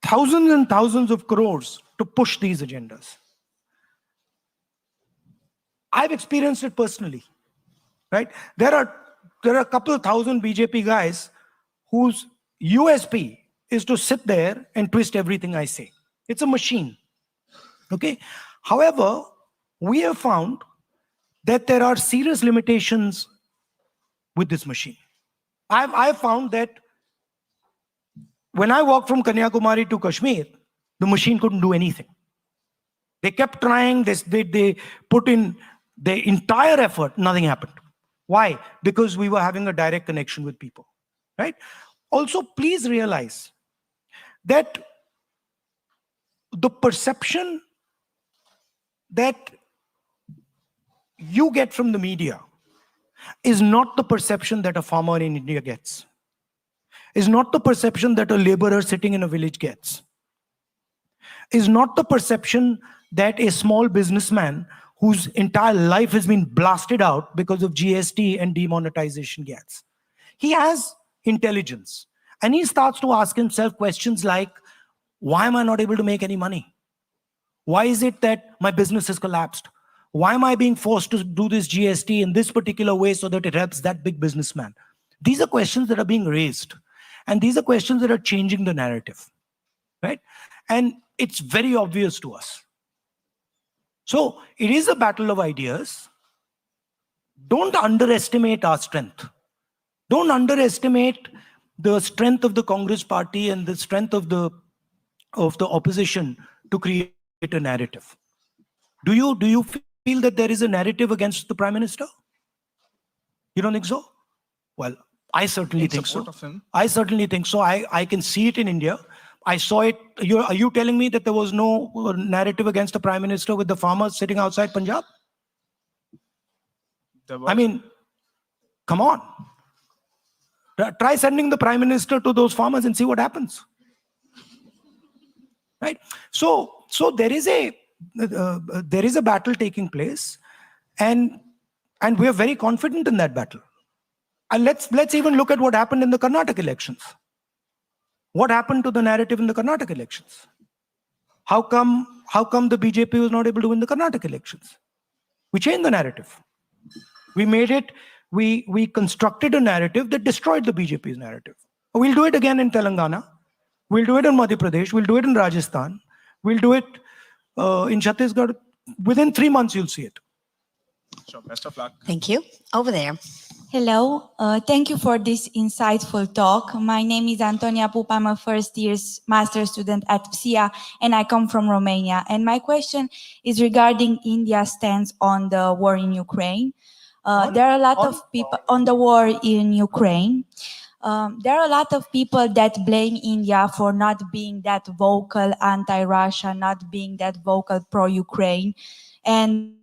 Speaker 3: thousands and thousands of crores to push these agendas. I've experienced it personally, right? There are a couple of thousand BJP guys whose USP is to sit there and twist everything I say. It's a machine, okay? However, we have found that there are serious limitations with this machine. I've found that when I walk from Kanyakumari to Kashmir, the machine couldn't do anything. They kept trying, they put in their entire effort, nothing happened. Why? Because we were having a direct connection with people, right? Also, please realize that the perception that you get from the media is not the perception that a farmer in India gets, is not the perception that a laborer sitting in a village gets, is not the perception that a small businessman whose entire life has been blasted out because of GST and demonetization gets. He has intelligence, and he starts to ask himself questions like, why am I not able to make any money? Why is it that my business has collapsed? Why am I being forced to do this GST in this particular way so that it helps that big businessman? These are questions that are being raised, and these are questions that are changing the narrative, right? And it's very obvious to us. So it is a battle of ideas. Don't underestimate our strength. Don't underestimate the strength of the Congress party and the strength of the opposition to create a narrative. Do you feel that there is a narrative against the Prime Minister? You don't think so? Well, I certainly think so. I certainly think so. I can see it in India. I saw it. Are you telling me that there was no narrative against the Prime Minister with the farmers sitting outside Punjab? I mean, come on. Try sending the Prime Minister to those farmers and see what happens. Right? So there is a battle taking place, and we are very confident in that battle. And let's even look at what happened in the Karnataka elections. What happened to the narrative in the Karnataka elections? How come the BJP was not able to win the Karnataka elections? We changed the narrative. We made it, we constructed a narrative that destroyed the BJP's narrative. We'll do it again in Telangana. We'll do it in Madhya Pradesh. We'll do it in Rajasthan. We'll do it in Chhattisgarh. Within 3 months, you'll see it.
Speaker 2: Sure, best of luck. Thank you. Over there.
Speaker 14: Hello, thank you for this insightful talk. My name is Antonia Pup. I'm a first-year master's student at PSIA, and I come from Romania. And my question is regarding India's stance on the war in Ukraine. There are a lot of people on the war in Ukraine. There are a lot of people that blame India for not being that vocal anti-Russia, not being that vocal pro-Ukraine. And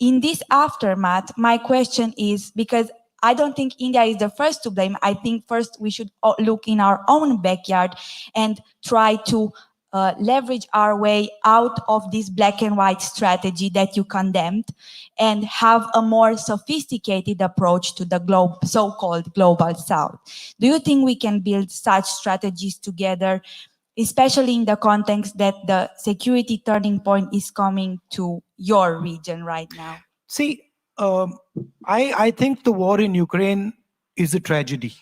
Speaker 14: in this aftermath, my question is, because I don't think India is the first to blame. I think first we should look in our own backyard and try to leverage our way out of this black and white strategy that you condemned and have a more sophisticated approach to the so-called global south. Do you think we can build such strategies together, especially in the context that the security turning point is coming to your region right now?
Speaker 3: See, I think the war in Ukraine is a tragedy.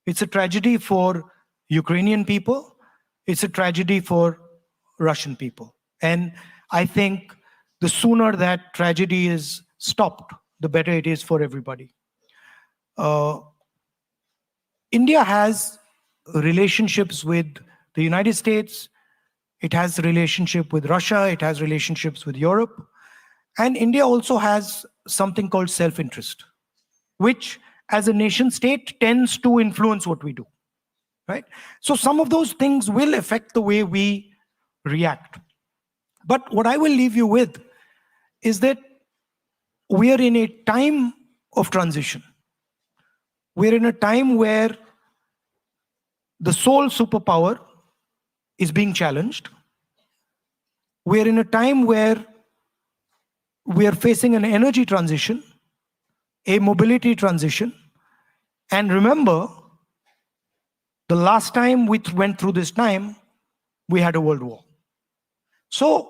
Speaker 3: It's a tragedy for Ukrainian people. It's a tragedy for Russian people. And I think the sooner that tragedy is stopped, the better it is for everybody. India has relationships with the United States. It has a relationship with Russia. It has relationships with Europe. And India also has something called self-interest, which as a nation state tends to influence what we do, right? So some of those things will affect the way we react. But what I will leave you with is that we are in a time of transition. We're in a time where the sole superpower is being challenged. We're in a time where we are facing an energy transition, a mobility transition. And remember, the last time we went through this time, we had a world war. So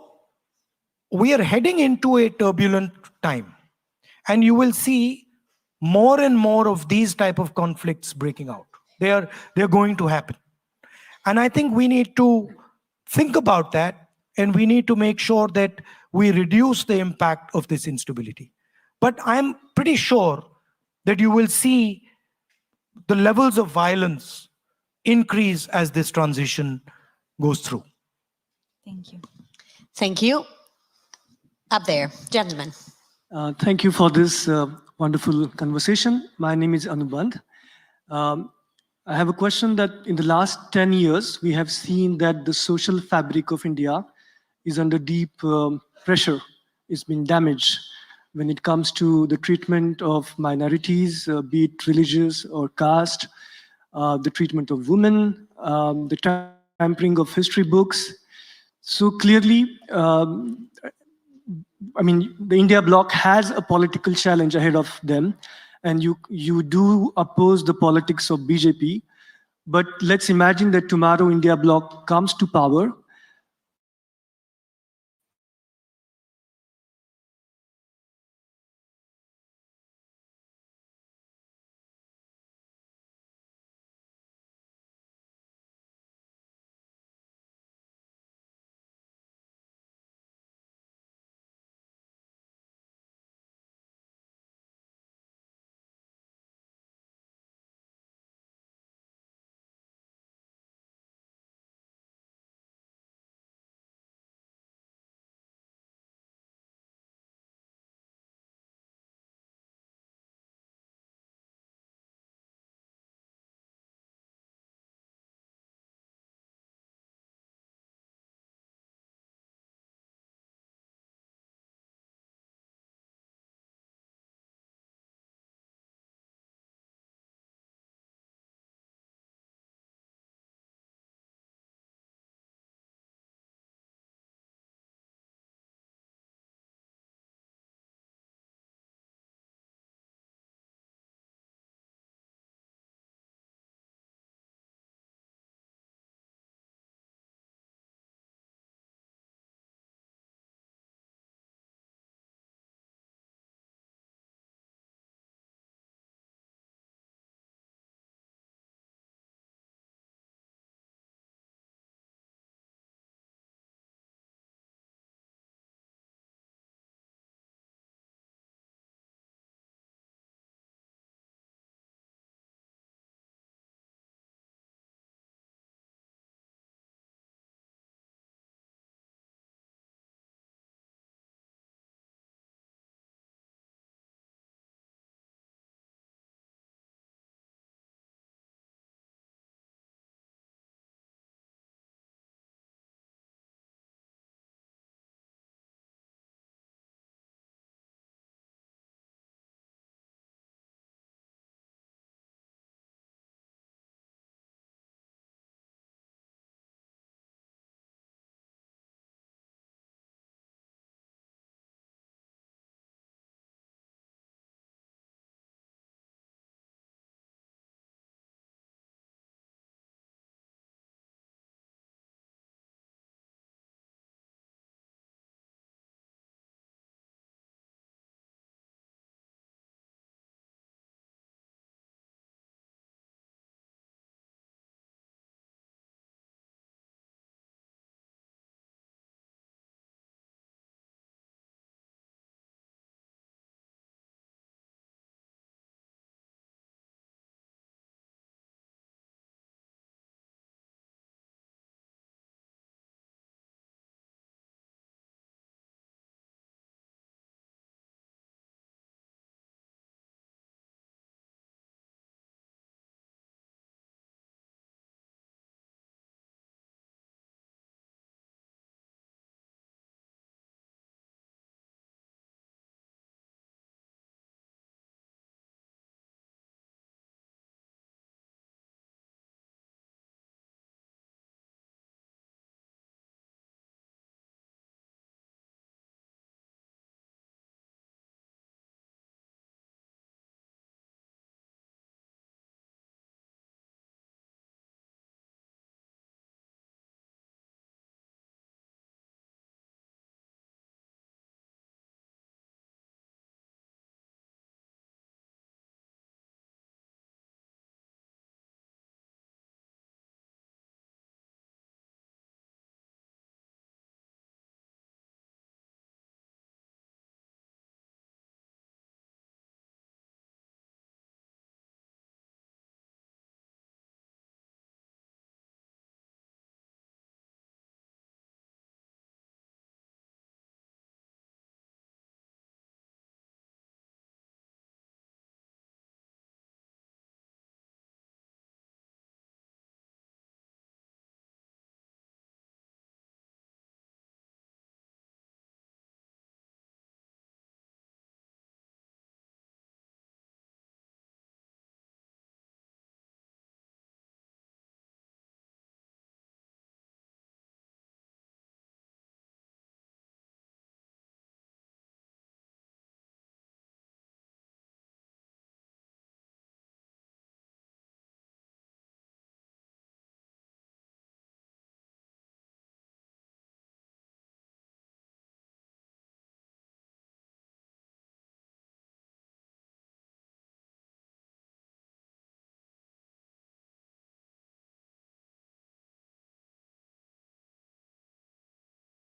Speaker 3: we are heading into a turbulent time. And you will see more and more of these type of conflicts breaking out. They're going to happen. And I think we need to think about that, and we need to make sure that we reduce the impact of this instability. But I'm pretty sure that you will see the levels of violence increase as this transition goes through.
Speaker 14: Thank you.
Speaker 2: Thank you. Up there, gentlemen.
Speaker 15: Thank you for this wonderful conversation. My name is Anubandh. I have a question that in the last 10 years, we have seen that the social fabric of India is under deep pressure. It's been damaged when it comes to the treatment of minorities, be it religious or caste, the treatment of women, the tampering of history books. So clearly, I mean, the India bloc has a political challenge ahead of them, and you do oppose the politics of BJP. But let's imagine that tomorrow India bloc comes to power